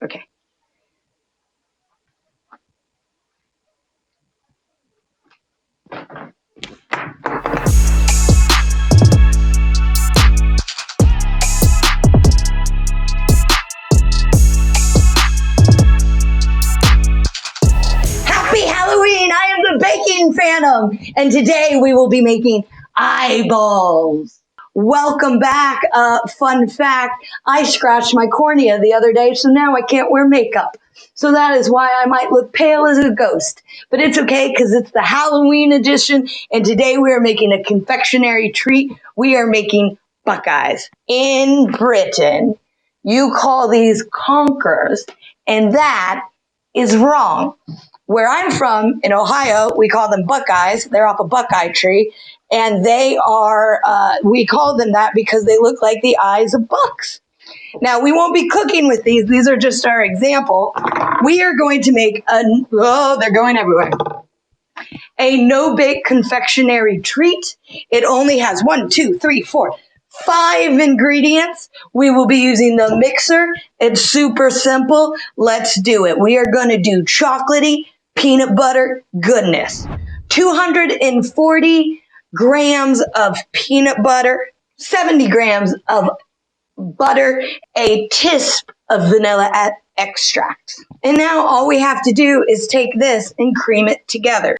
Okay. Happy Halloween! I am the Baking Phantom, and today we will be making eyeballs. Welcome back. Fun fact, I scratched my cornea the other day, so now I can't wear makeup. So that is why I might look pale as a ghost. But it's okay because it's the Halloween edition, and today we are making a confectionery treat. We are making Buckeyes. In Britain, you call these conkers, and that is wrong. Where I'm from, in Ohio, we call them Buckeyes. They're off a Buckeye tree. And they are, we call them that because they look like the eyes of bucks. Now, we won't be cooking with these. These are just our example. We are going to make they're going everywhere. A no-bake confectionery treat. It only has 5 ingredients. We will be using the mixer. It's super simple. Let's do it. We are going to do chocolatey peanut butter goodness. 240 grams of peanut butter, 70 grams of butter, a tisp of vanilla extract. And now all we have to do is take this and cream it together.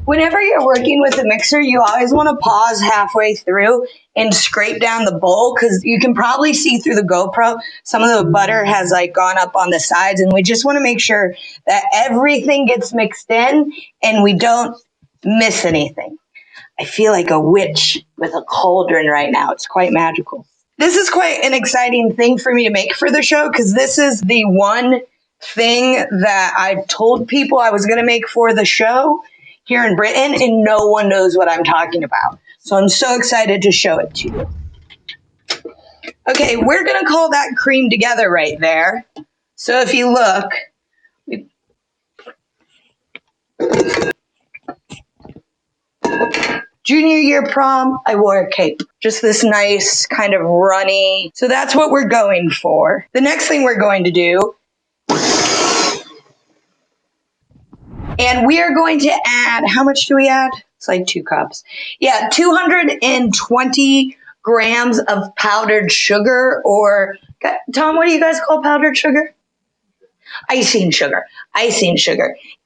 Whenever you're working with a mixer, you always want to pause halfway through and scrape down the bowl because you can probably see through the GoPro. Some of the butter has gone up on the sides, and we just want to make sure that everything gets mixed in and we don't miss anything. I feel like a witch with a cauldron right now. It's quite magical. This is quite an exciting thing for me to make for the show because this is the one thing that I've told people I was going to make for the show here in Britain, and no one knows what I'm talking about. So I'm so excited to show it to you. Okay, we're going to call that cream together right there. So if you look, junior year prom, I wore a cape. Just this nice kind of runny. So that's what we're going for. The next thing we're going to do, and we are going to add, how much do we add? It's like 2 cups. Yeah, 220 grams of powdered sugar, or, Tom, what do you guys call powdered sugar? Icing sugar.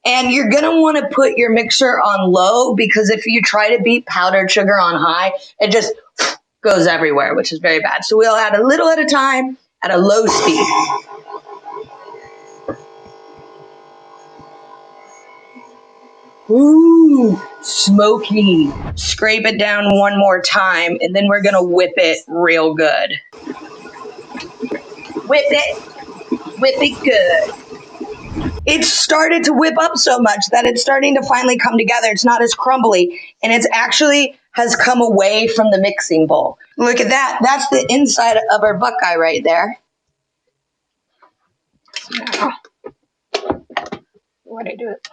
And you're going to want to put your mixer on low because if you try to beat powdered sugar on high, it just goes everywhere, which is very bad. So we'll add a little at a time at a low speed. Ooh, smoky. Scrape it down one more time, and then we're going to whip it real good. Whip it good. It's started to whip up so much that it's starting to finally come together. It's not as crumbly, and it's actually has come away from the mixing bowl. Look at that. That's the inside of our Buckeye right there. Now, what do I do it?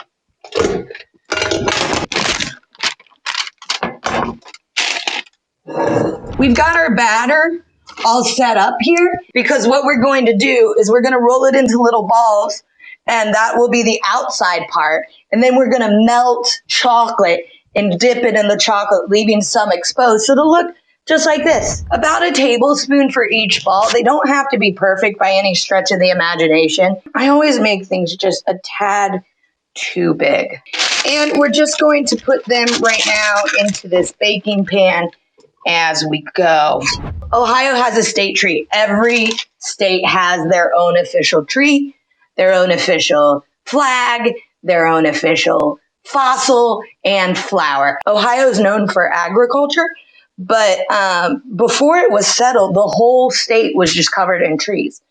We've got our batter all set up here because what we're going to do is we're going to roll it into little balls, and that will be the outside part. And then we're going to melt chocolate and dip it in the chocolate, leaving some exposed. So it'll look just like this. About a tablespoon for each ball. They don't have to be perfect by any stretch of the imagination. I always make things just a tad too big. And we're just going to put them right now into this baking pan as we go. Ohio has a state tree. Every state has their own official tree, their own official flag, their own official fossil and flower. Ohio is known for agriculture, but before it was settled, the whole state was just covered in trees.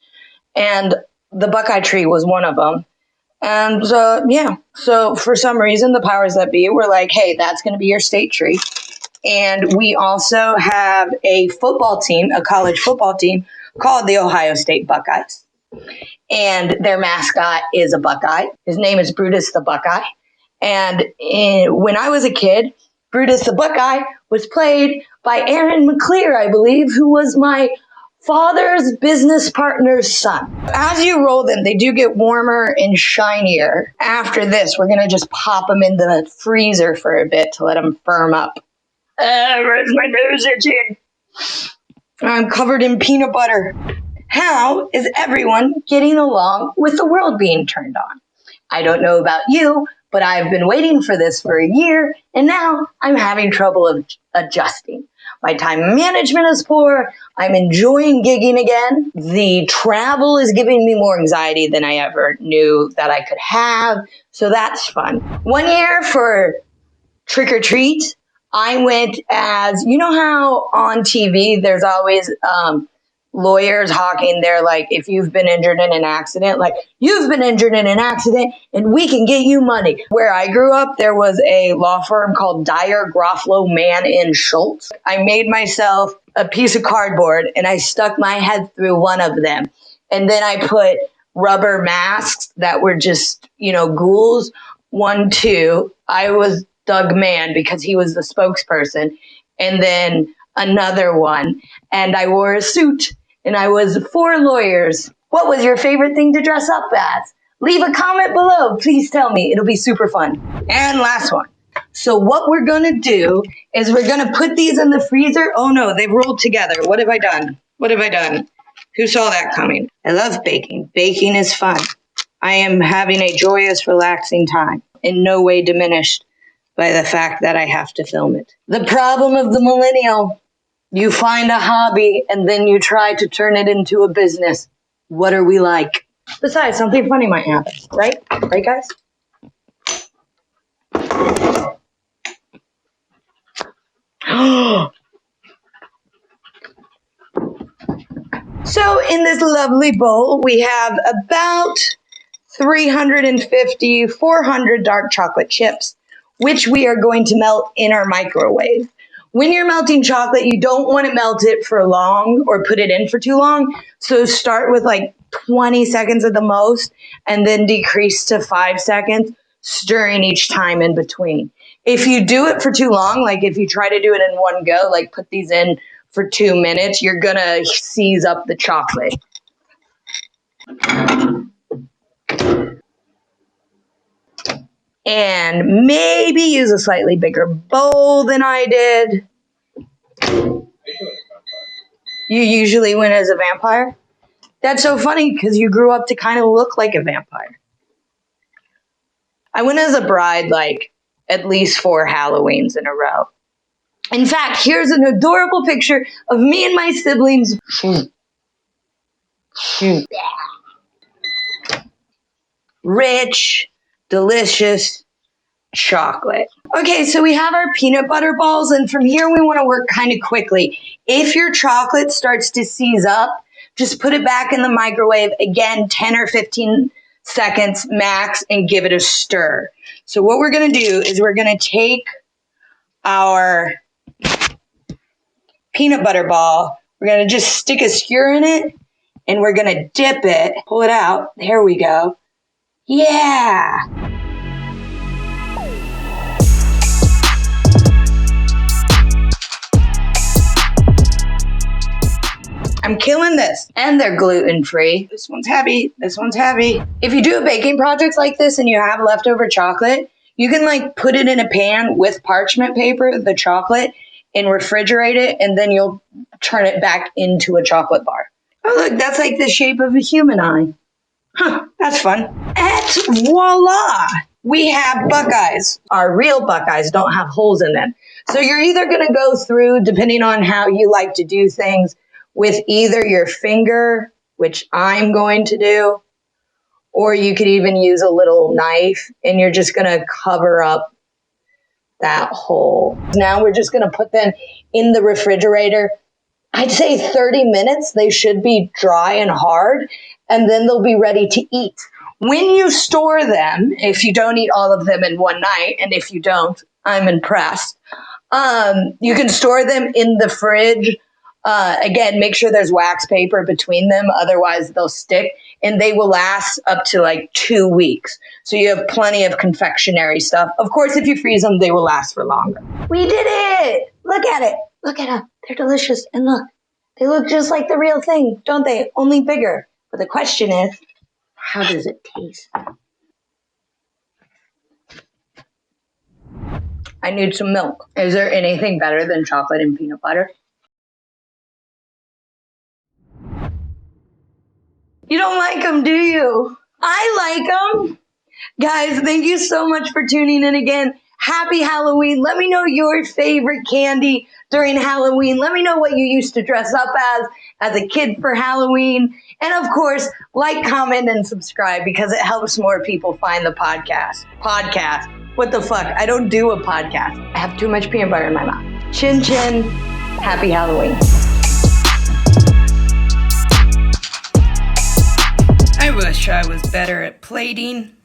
And the Buckeye tree was one of them. And so for some reason, the powers that be were like, hey, that's going to be your state tree. And we also have a football team, a college football team called the Ohio State Buckeyes. And their mascot is a Buckeye. His name is Brutus the Buckeye. And when I was a kid, Brutus the Buckeye was played by Aaron McClear, I believe, who was my father's business partner's son. As you roll them, they do get warmer and shinier. After this, we're gonna just pop them in the freezer for a bit to let them firm up. Where's my nose itching? I'm covered in peanut butter. How is everyone getting along with the world being turned on? I don't know about you, but I've been waiting for this for a year, and now I'm having trouble adjusting. My time management is poor. I'm enjoying gigging again. The travel is giving me more anxiety than I ever knew that I could have, so that's fun. One year for trick or treat, I went as, you know how on TV there's always lawyers hawking their, like, if you've been injured in an accident, like, you've been injured in an accident and we can get you money. Where I grew up, there was a law firm called Dyer, Grofflow, Mann and Schultz. I made myself a piece of cardboard and I stuck my head through one of them. And then I put rubber masks that were just, ghouls. 1, 2. I was Doug Mann because he was the spokesperson. And then another one. And I wore a suit. And I was 4 lawyers. What was your favorite thing to dress up as? Leave a comment below. Please tell me. It'll be super fun. And last one. So what we're going to do is we're going to put these in the freezer. Oh no, they've rolled together. What have I done? Who saw that coming? I love baking. Baking is fun. I am having a joyous, relaxing time. In no way diminished by the fact that I have to film it. The problem of the millennial. You find a hobby and then you try to turn it into a business. What are we like? Besides, something funny might happen, right? Right, guys? So in this lovely bowl, we have about 350, 400 dark chocolate chips, which we are going to melt in our microwave. When you're melting chocolate, you don't want to melt it for long or put it in for too long. So start with like 20 seconds at the most and then decrease to 5 seconds, stirring each time in between. If you do it for too long, like if you try to do it in one go, like put these in for 2 minutes, you're going to seize up the chocolate. And maybe use a slightly bigger bowl than I did. You usually win as a vampire? That's so funny because you grew up to kind of look like a vampire. I went as a bride like at least 4 Halloweens in a row. In fact, here's an adorable picture of me and my siblings. Rich, delicious chocolate. Okay, so we have our peanut butter balls, and from here we want to work kind of quickly. If your chocolate starts to seize up, just put it back in the microwave, again, 10 or 15 seconds max, and give it a stir. So what we're going to do is we're going to take our peanut butter ball, we're going to just stick a skewer in it, and we're going to dip it, pull it out, there we go. Yeah! I'm killing this. And they're gluten-free. This one's heavy. This one's heavy. If you do a baking project like this and you have leftover chocolate, you can like put it in a pan with parchment paper, the chocolate, and refrigerate it, and then you'll turn it back into a chocolate bar. Oh, look, that's like the shape of a human eye. Huh, that's fun. And voila! We have Buckeyes. Our real Buckeyes don't have holes in them. So you're either going to go through, depending on how you like to do things, with either your finger, which I'm going to do, or you could even use a little knife, and you're just going to cover up that hole. Now we're just going to put them in the refrigerator. I'd say 30 minutes. They should be dry and hard, and then they'll be ready to eat. When you store them, if you don't eat all of them in one night, and if you don't, I'm impressed, you can store them in the fridge. Again, make sure there's wax paper between them, otherwise they'll stick, and they will last up to like 2 weeks. So you have plenty of confectionery stuff. Of course, if you freeze them, they will last for longer. We did it! Look at it. Look at them. They're delicious. And look, They look just like the real thing, don't they? Only bigger. But the question is, how does it taste? I need some milk. Is there anything better than chocolate and peanut butter? You don't like them, do you? I like them. Guys, thank you so much for tuning in again. Happy Halloween. Let me know your favorite candy during Halloween. Let me know what you used to dress up as a kid for Halloween. And of course, like, comment, and subscribe because it helps more people find the podcast. What the fuck? I don't do a podcast. I have too much peanut butter in my mouth. Chin chin. Happy Halloween. I wish I was better at plating.